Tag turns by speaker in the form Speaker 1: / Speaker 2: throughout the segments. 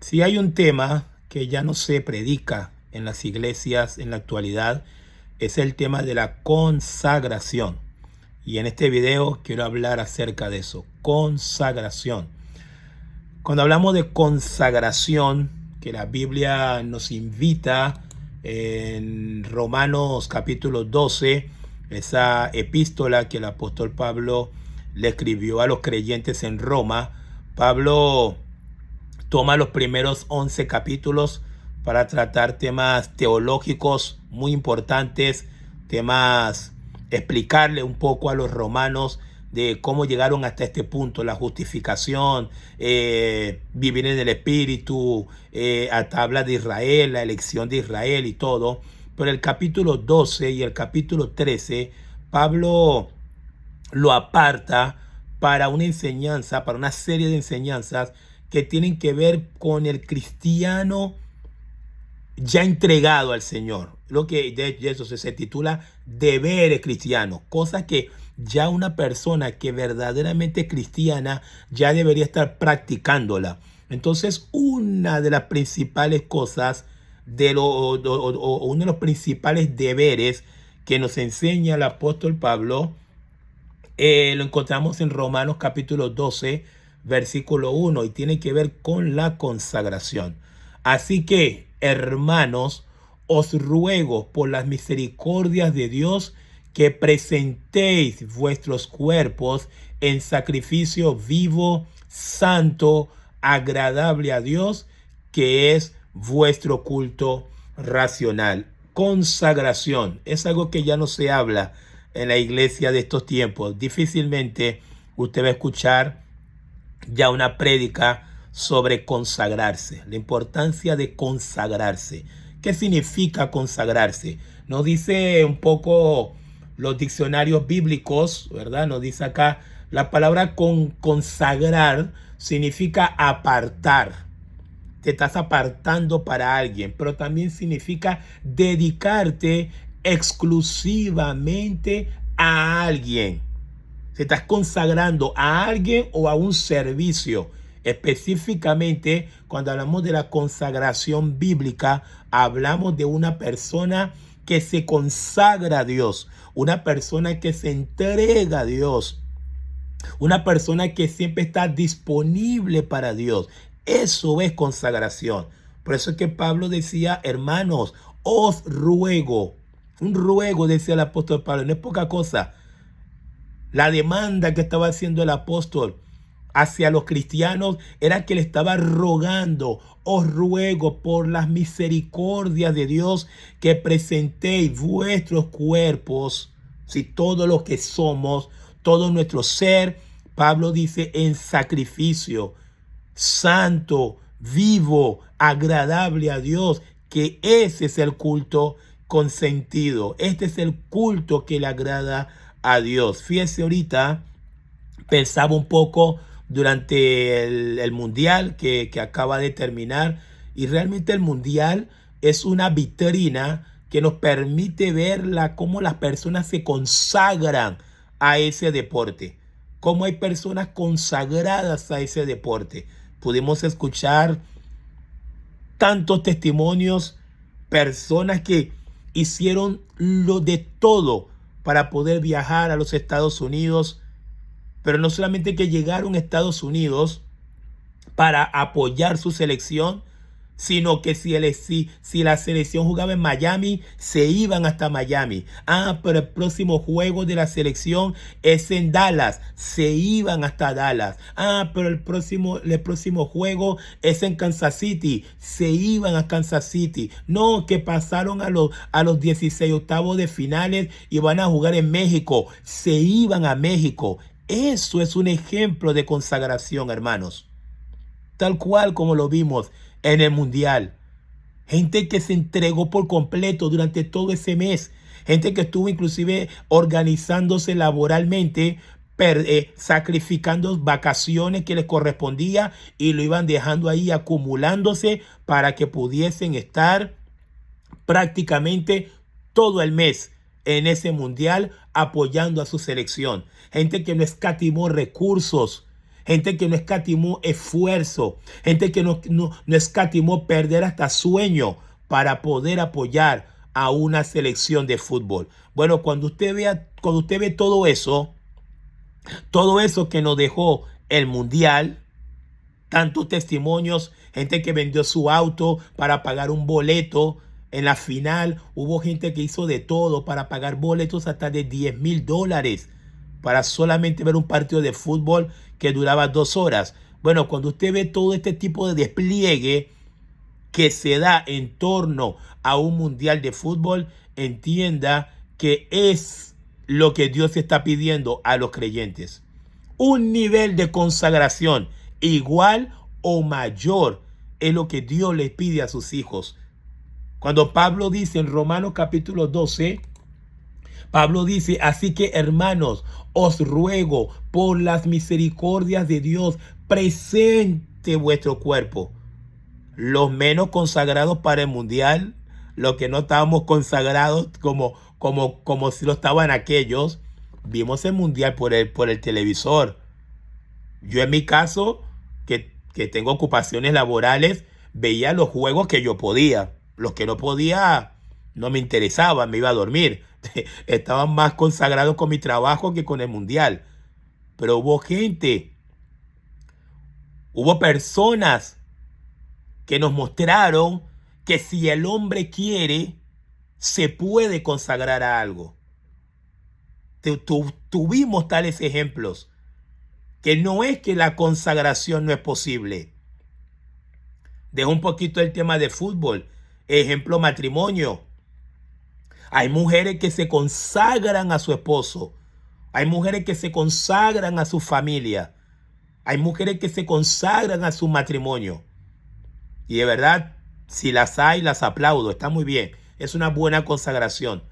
Speaker 1: Si hay un tema que ya no se predica en las iglesias en la actualidad, es el tema de la consagración. Y en este video quiero hablar acerca de eso, consagración. Cuando hablamos de consagración, que la Biblia nos invita en Romanos capítulo 12, esa epístola que el apóstol Pablo le escribió a los creyentes en Roma, Pablo toma los primeros 11 capítulos para tratar temas teológicos muy importantes, temas, explicarle un poco a los romanos de cómo llegaron hasta este punto, la justificación, vivir en el Espíritu, hasta habla de Israel, la elección de Israel y todo. Pero el capítulo 12 y el capítulo 13, Pablo lo aparta para una enseñanza, para una serie de enseñanzas que tienen que ver con el cristiano ya entregado al Señor. Lo que de eso se titula deberes cristianos, cosas que ya una persona que verdaderamente es cristiana ya debería estar practicándola. Entonces, una de las principales cosas, uno de los principales deberes que nos enseña el apóstol Pablo, lo encontramos en Romanos capítulo 12, versículo 1, y tiene que ver con la consagración. Así que, hermanos, os ruego por las misericordias de Dios que presentéis vuestros cuerpos en sacrificio vivo, santo, agradable a Dios, que es vuestro culto racional. Consagración es algo que ya no se habla en la iglesia de estos tiempos. Difícilmente usted va a escuchar ya una prédica sobre consagrarse, la importancia de consagrarse. ¿Qué significa consagrarse? Nos dice un poco los diccionarios bíblicos, ¿verdad? Nos dice acá la palabra consagrar significa apartar. Te estás apartando para alguien, pero también significa dedicarte exclusivamente a alguien. Se estás consagrando a alguien o a un servicio. Específicamente, cuando hablamos de la consagración bíblica, hablamos de una persona que se consagra a Dios, una persona que se entrega a Dios, una persona que siempre está disponible para Dios. Eso es consagración. Por eso es que Pablo decía, hermanos, os ruego. Un ruego, decía el apóstol Pablo, no es poca cosa. La demanda que estaba haciendo el apóstol hacia los cristianos era que le estaba rogando, os ruego por las misericordias de Dios que presentéis vuestros cuerpos, si todo lo que somos, todo nuestro ser, Pablo dice, en sacrificio santo, vivo, agradable a Dios, que ese es el culto consentido. Este es el culto que le agrada a Dios. Fíjese, ahorita pensaba un poco durante el mundial que acaba de terminar, y realmente el mundial es una vitrina que nos permite ver cómo las personas se consagran a ese deporte, cómo hay personas consagradas a ese deporte. Pudimos escuchar tantos testimonios, personas que hicieron lo de todo para poder viajar a los Estados Unidos, pero no solamente que llegaron a Estados Unidos para apoyar su selección, sino que si la selección jugaba en Miami, se iban hasta Miami. Pero el próximo juego de la selección es en Dallas, se iban hasta Dallas. Pero el próximo juego es en Kansas City, se iban a Kansas City. No, que pasaron a los 16 octavos de finales y van a jugar en México, se iban a México. Eso es un ejemplo de consagración, hermanos. Tal cual como lo vimos en el mundial. Gente que se entregó por completo durante todo ese mes. Gente que estuvo inclusive organizándose laboralmente, sacrificando vacaciones que les correspondía y lo iban dejando ahí acumulándose para que pudiesen estar prácticamente todo el mes en ese mundial apoyando a su selección. Gente que no escatimó recursos, gente que no escatimó esfuerzo, gente que no escatimó perder hasta sueño para poder apoyar a una selección de fútbol. Bueno, cuando usted ve todo eso que nos dejó el mundial, tantos testimonios, gente que vendió su auto para pagar un boleto. En la final hubo gente que hizo de todo para pagar boletos hasta de $10,000 para solamente ver un partido de fútbol que duraba 2 horas. Bueno, cuando usted ve todo este tipo de despliegue que se da en torno a un mundial de fútbol, entienda que es lo que Dios está pidiendo a los creyentes. Un nivel de consagración igual o mayor es lo que Dios le pide a sus hijos. Cuando Pablo dice en Romanos capítulo 12, Pablo dice, así que hermanos, os ruego por las misericordias de Dios, presente vuestro cuerpo. Los menos consagrados para el mundial, los que no estábamos consagrados como si lo estaban aquellos, vimos el mundial por el televisor. Yo en mi caso, que tengo ocupaciones laborales, veía los juegos que yo podía. Los que no podía, no me interesaban, me iba a dormir. Estaban más consagrados con mi trabajo que con el mundial. Pero hubo personas que nos mostraron que si el hombre quiere, se puede consagrar a algo. Tuvimos tales ejemplos, que no es que la consagración no es posible. Dejo un poquito el tema de fútbol. Ejemplo, matrimonio. Hay mujeres que se consagran a su esposo. Hay mujeres que se consagran a su familia. Hay mujeres que se consagran a su matrimonio. Y de verdad, si las hay, las aplaudo. Está muy bien. Es una buena consagración.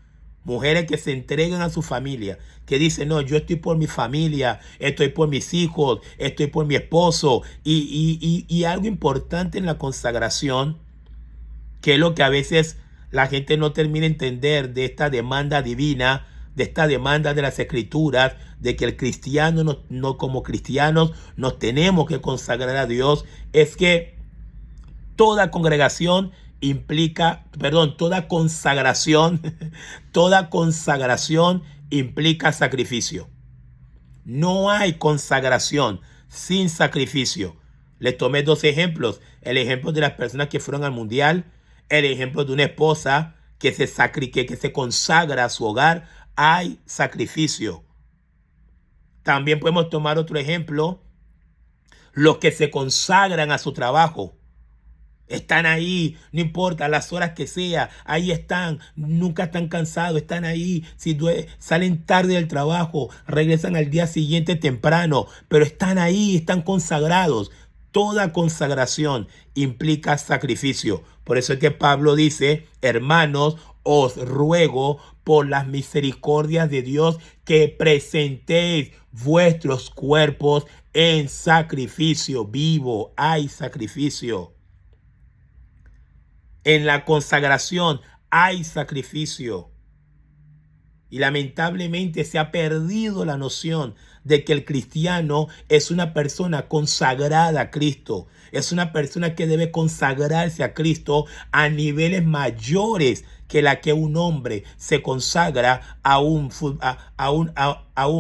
Speaker 1: Mujeres que se entregan a su familia, que dicen, no, yo estoy por mi familia, estoy por mis hijos, estoy por mi esposo. Y algo importante en la consagración, que es lo que a veces la gente no termina de entender de esta demanda divina, de esta demanda de las escrituras, de que el cristiano, no como cristianos, nos tenemos que consagrar a Dios, es que toda consagración implica sacrificio. No hay consagración sin sacrificio. Les tomé 2 ejemplos. El ejemplo de las personas que fueron al mundial, el ejemplo de una esposa que se consagra a su hogar. Hay sacrificio. También podemos tomar otro ejemplo. Los que se consagran a su trabajo. Están ahí, no importa las horas que sea, ahí están, nunca están cansados, están ahí. Si salen tarde del trabajo, regresan al día siguiente temprano, pero están ahí, están consagrados. Toda consagración implica sacrificio. Por eso es que Pablo dice, hermanos, os ruego por las misericordias de Dios que presentéis vuestros cuerpos en sacrificio vivo. Hay sacrificio. En la consagración hay sacrificio. Y lamentablemente se ha perdido la noción de que el cristiano es una persona consagrada a Cristo. Es una persona que debe consagrarse a Cristo a niveles mayores que la que un hombre se consagra a un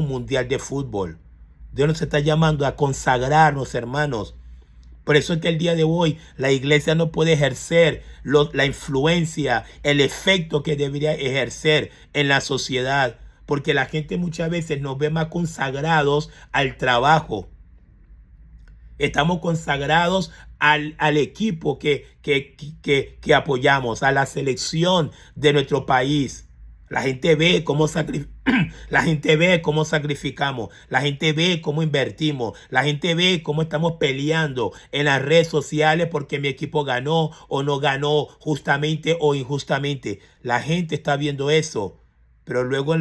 Speaker 1: mundial de fútbol. Dios nos está llamando a consagrarnos, hermanos. Por eso es que el día de hoy la iglesia no puede ejercer la influencia, el efecto que debería ejercer en la sociedad. Porque la gente muchas veces nos ve más consagrados al trabajo. Estamos consagrados al equipo que apoyamos, a la selección de nuestro país. La gente ve cómo la gente ve cómo sacrificamos, la gente ve cómo invertimos, la gente ve cómo estamos peleando en las redes sociales porque mi equipo ganó o no ganó, justamente o injustamente. La gente está viendo eso, pero luego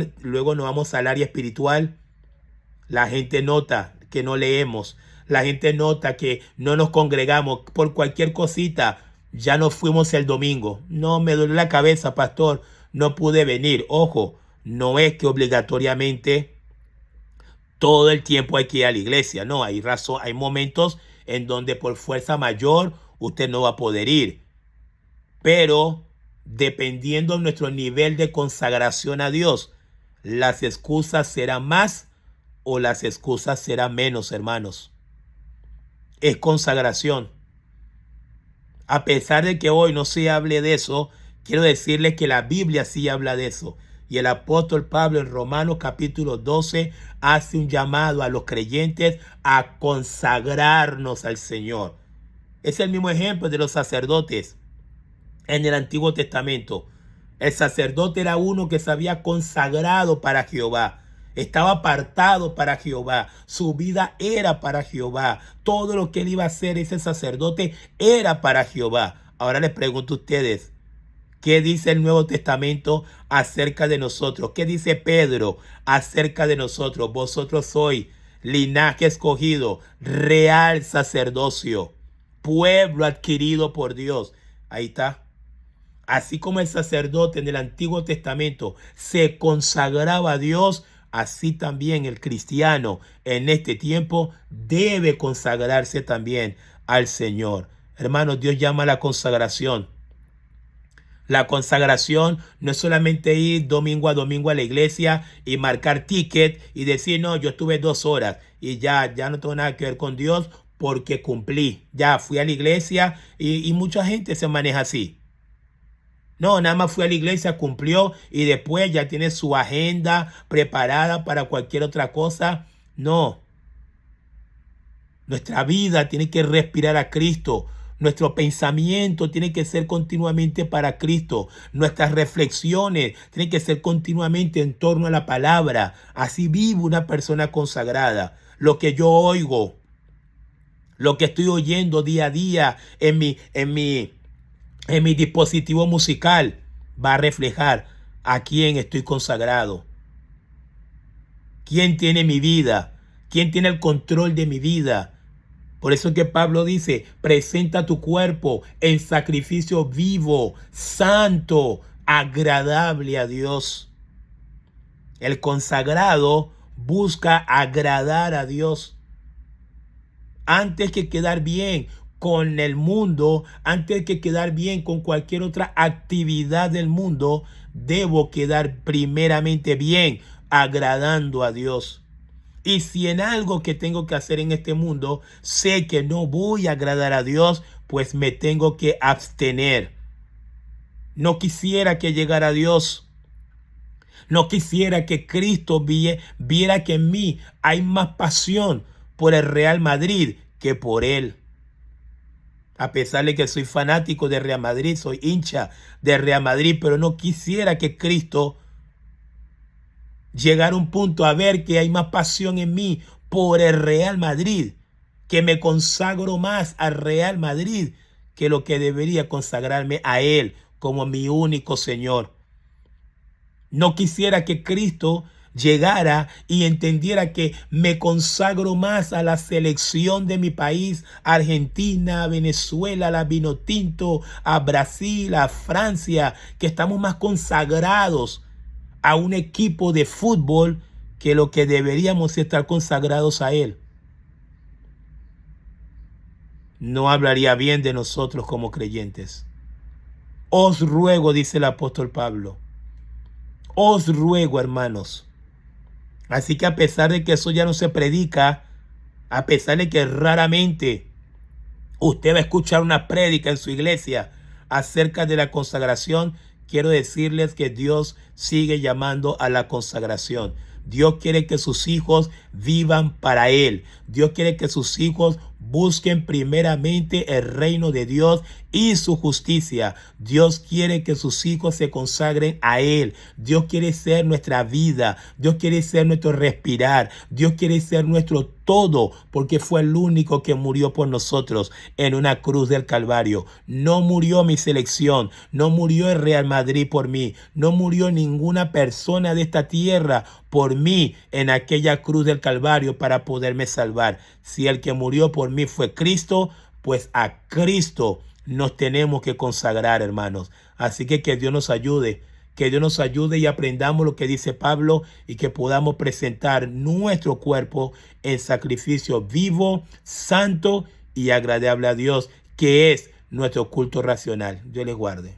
Speaker 1: nos vamos al área espiritual. La gente nota que no leemos, la gente nota que no nos congregamos por cualquier cosita. Ya no fuimos el domingo. No, me duele la cabeza, pastor. No pude venir. Ojo, no es que obligatoriamente todo el tiempo hay que ir a la iglesia. No, hay razón, hay momentos en donde por fuerza mayor usted no va a poder ir. Pero dependiendo de nuestro nivel de consagración a Dios, las excusas serán más o las excusas serán menos, hermanos. Es consagración. A pesar de que hoy no se hable de eso, quiero decirles que la Biblia sí habla de eso. Y el apóstol Pablo en Romanos capítulo 12 hace un llamado a los creyentes a consagrarnos al Señor. Es el mismo ejemplo de los sacerdotes en el Antiguo Testamento. El sacerdote era uno que se había consagrado para Jehová. Estaba apartado para Jehová. Su vida era para Jehová. Todo lo que él iba a hacer, ese sacerdote, era para Jehová. Ahora les pregunto a ustedes, ¿qué dice el Nuevo Testamento acerca de nosotros? ¿Qué dice Pedro acerca de nosotros? Vosotros sois linaje escogido, real sacerdocio, pueblo adquirido por Dios. Ahí está. Así como el sacerdote en el Antiguo Testamento se consagraba a Dios, así también el cristiano en este tiempo debe consagrarse también al Señor. Hermanos, Dios llama a la consagración. La consagración no es solamente ir domingo a la iglesia y marcar ticket y decir, no, yo estuve 2 horas y ya no tengo nada que ver con Dios porque cumplí. Ya fui a la iglesia y mucha gente se maneja así. No, nada más fui a la iglesia, cumplió y después ya tiene su agenda preparada para cualquier otra cosa. No. Nuestra vida tiene que respirar a Cristo. Nuestro pensamiento tiene que ser continuamente para Cristo. Nuestras reflexiones tienen que ser continuamente en torno a la palabra. Así vive una persona consagrada. Lo que yo oigo, lo que estoy oyendo día a día en mi dispositivo musical va a reflejar a quién estoy consagrado. ¿Quién tiene mi vida? ¿Quién tiene el control de mi vida? Por eso es que Pablo dice, presenta tu cuerpo en sacrificio vivo, santo, agradable a Dios. El consagrado busca agradar a Dios. Antes que quedar bien con el mundo, antes que quedar bien con cualquier otra actividad del mundo, debo quedar primeramente bien agradando a Dios. Y si en algo que tengo que hacer en este mundo sé que no voy a agradar a Dios, pues me tengo que abstener. No quisiera que llegara a Dios. No quisiera que Cristo viera que en mí hay más pasión por el Real Madrid que por Él. A pesar de que soy fanático de Real Madrid, soy hincha de Real Madrid, pero no quisiera que Cristo llegar a un punto a ver que hay más pasión en mí por el Real Madrid, que me consagro más al Real Madrid que lo que debería consagrarme a Él como mi único Señor. No quisiera que Cristo llegara y entendiera que me consagro más a la selección de mi país, Argentina, Venezuela, la Vinotinto, a Brasil, a Francia, que estamos más consagrados a un equipo de fútbol que lo que deberíamos estar consagrados a Él. No hablaría bien de nosotros como creyentes. Os ruego, dice el apóstol Pablo, os ruego, hermanos. Así que a pesar de que eso ya no se predica, a pesar de que raramente usted va a escuchar una prédica en su iglesia acerca de la consagración, quiero decirles que Dios sigue llamando a la consagración. Dios quiere que sus hijos vivan para Él. Dios quiere que sus hijos busquen primeramente el reino de Dios y su justicia. Dios quiere que sus hijos se consagren a Él. Dios quiere ser nuestra vida. Dios quiere ser nuestro respirar. Dios quiere ser nuestro todo, porque fue el único que murió por nosotros en una cruz del Calvario. No murió mi selección. No murió el Real Madrid por mí. No murió ninguna persona de esta tierra por mí en aquella cruz del Calvario para poderme salvar. Si el que murió por mí fue Cristo, pues a Cristo nos tenemos que consagrar, hermanos. Así que Dios nos ayude, Que Dios nos ayude y aprendamos lo que dice Pablo y que podamos presentar nuestro cuerpo en sacrificio vivo, santo y agradable a Dios, que es nuestro culto racional. Dios les guarde.